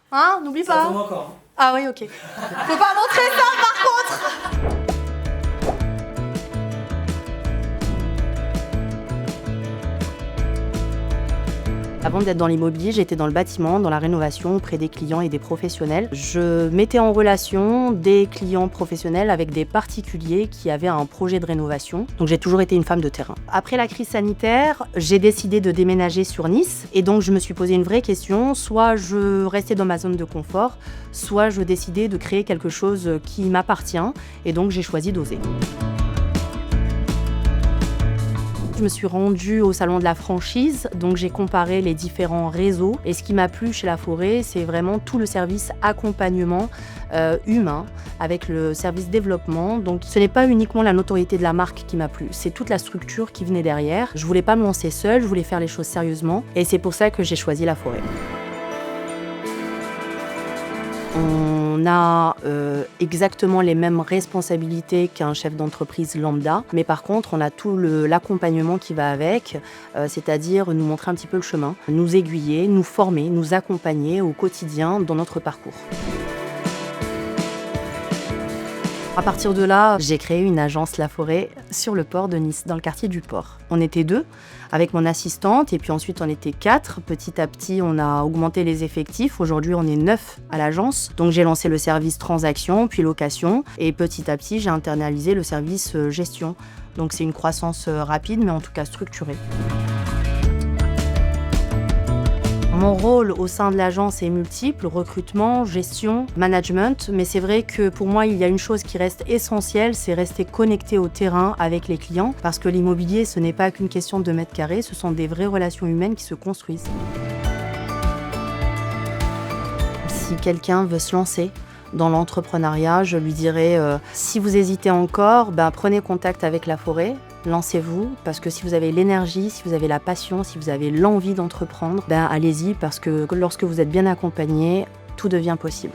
Hein, n'oublie Ça pas. tombe encore. Hein. Ah oui, ok. Faut pas montrer ça par contre. Avant d'être dans l'immobilier, j'étais dans le bâtiment, dans la rénovation, auprès des clients et des professionnels. Je mettais en relation des clients professionnels avec des particuliers qui avaient un projet de rénovation. Donc j'ai toujours été une femme de terrain. Après la crise sanitaire, j'ai décidé de déménager sur Nice et donc je me suis posé une vraie question. Soit je restais dans ma zone de confort, soit je décidais de créer quelque chose qui m'appartient et donc j'ai choisi d'oser. Je me suis rendue au salon de la franchise, donc j'ai comparé les différents réseaux. Et ce qui m'a plu chez Laforêt, c'est vraiment tout le service accompagnement humain avec le service développement. Donc ce n'est pas uniquement la notoriété de la marque qui m'a plu, c'est toute la structure qui venait derrière. Je voulais pas me lancer seule, je voulais faire les choses sérieusement et c'est pour ça que j'ai choisi Laforêt. On a exactement les mêmes responsabilités qu'un chef d'entreprise lambda, mais par contre, on a tout l'accompagnement qui va avec, c'est-à-dire nous montrer un petit peu le chemin, nous aiguiller, nous former, nous accompagner au quotidien dans notre parcours. À partir de là, j'ai créé une agence Laforêt sur le port de Nice, dans le quartier du port. On était 2 avec mon assistante et puis ensuite on était 4. Petit à petit, on a augmenté les effectifs. Aujourd'hui, on est 9 à l'agence. Donc j'ai lancé le service transaction, puis location et petit à petit, j'ai internalisé le service gestion. Donc c'est une croissance rapide, mais en tout cas structurée. Mon rôle au sein de l'agence est multiple, recrutement, gestion, management, mais c'est vrai que pour moi, il y a une chose qui reste essentielle, c'est rester connecté au terrain avec les clients, parce que l'immobilier, ce n'est pas qu'une question de mètres carrés, ce sont des vraies relations humaines qui se construisent. Si quelqu'un veut se lancer dans l'entrepreneuriat, je lui dirais, si vous hésitez encore, prenez contact avec Laforêt. Lancez-vous, parce que si vous avez l'énergie, si vous avez la passion, si vous avez l'envie d'entreprendre, allez-y, parce que lorsque vous êtes bien accompagné, tout devient possible.